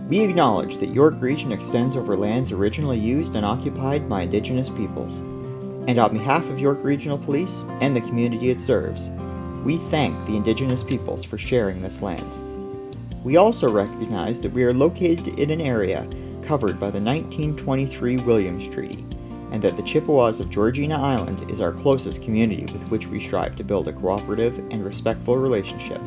We acknowledge that York Region extends over lands originally used and occupied by Indigenous peoples. And on behalf of York Regional Police and the community it serves, we thank the Indigenous peoples for sharing this land. We also recognize that we are located in an area covered by the 1923 Williams Treaty, and that the Chippewas of Georgina Island is our closest community with which we strive to build a cooperative and respectful relationship.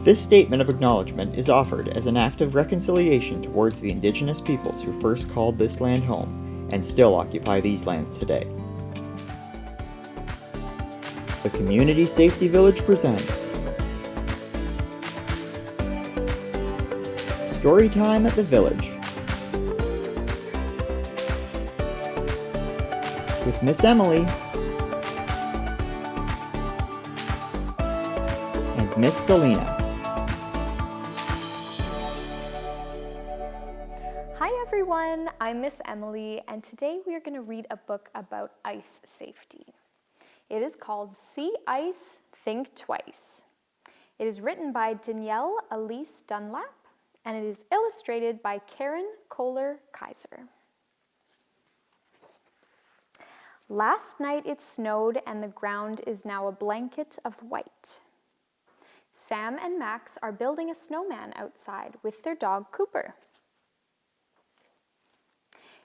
This statement of acknowledgement is offered as an act of reconciliation towards the Indigenous peoples who first called this land home and still occupy these lands today. The Community Safety Village presents Storytime at the Village with Miss Emily and Miss Selena. Hi everyone, I'm Miss Emily, and today we are going to read a book about ice safety. It is called See Ice, Think Twice. It is written by Danielle Elise Dunlap, and it is illustrated by Karen Kohler-Kaiser. Last night it snowed and the ground is now a blanket of white. Sam and Max are building a snowman outside with their dog Cooper.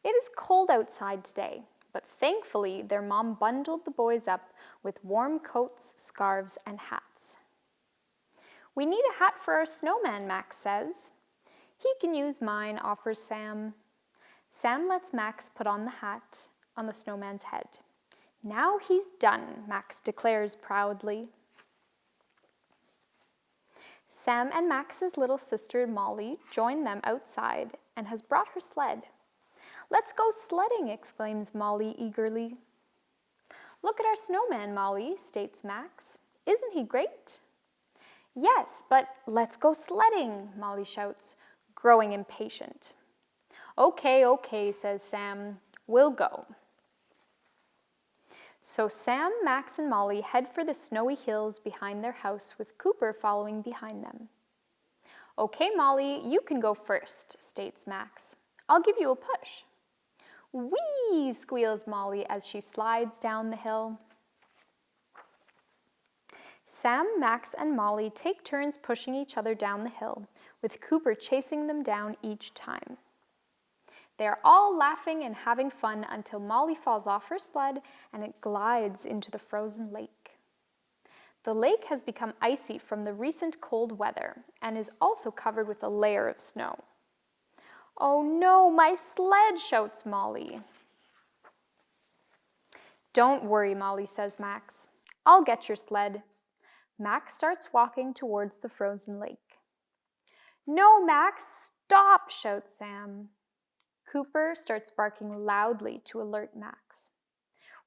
It is cold outside today, but thankfully their mom bundled the boys up with warm coats, scarves, and hats. We need a hat for our snowman, Max says. He can use mine, offers Sam. Sam lets Max put on the hat on the snowman's head. Now he's done, Max declares proudly. Sam and Max's little sister Molly join them outside and has brought her sled. Let's go sledding, exclaims Molly eagerly. Look at our snowman, Molly, states Max. Isn't he great? Yes, but let's go sledding, Molly shouts, growing impatient. Okay, says Sam. We'll go. So Sam, Max, and Molly head for the snowy hills behind their house with Cooper following behind them. Okay, Molly, you can go first, states Max. I'll give you a push. Whee! Squeals Molly as she slides down the hill. Sam, Max, and Molly take turns pushing each other down the hill, with Cooper chasing them down each time. They are all laughing and having fun until Molly falls off her sled and it glides into the frozen lake. The lake has become icy from the recent cold weather and is also covered with a layer of snow. Oh no, my sled, shouts Molly. Don't worry, Molly, says Max. I'll get your sled. Max starts walking towards the frozen lake. No, Max, stop, shouts Sam. Cooper starts barking loudly to alert Max.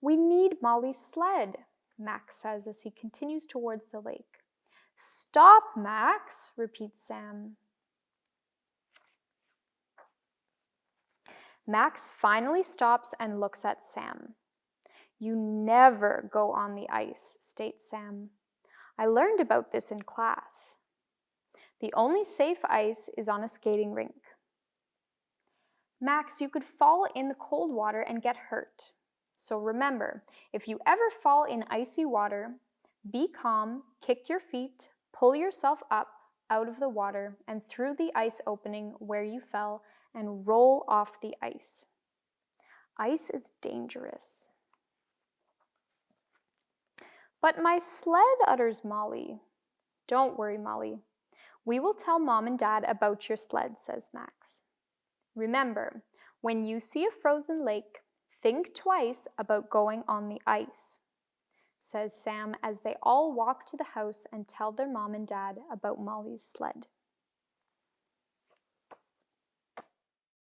We need Molly's sled, Max says as he continues towards the lake. Stop, Max, repeats Sam. Max finally stops and looks at Sam. You never go on the ice, states Sam. I learned about this in class. The only safe ice is on a skating rink. Max, you could fall in the cold water and get hurt. So remember, if you ever fall in icy water, be calm, kick your feet, pull yourself up out of the water and through the ice opening where you fell and roll off the ice. Ice is dangerous. But my sled, utters Molly. Don't worry, Molly. We will tell Mom and Dad about your sled, says Max. Remember, when you see a frozen lake, think twice about going on the ice, says Sam as they all walk to the house and tell their mom and dad about Molly's sled.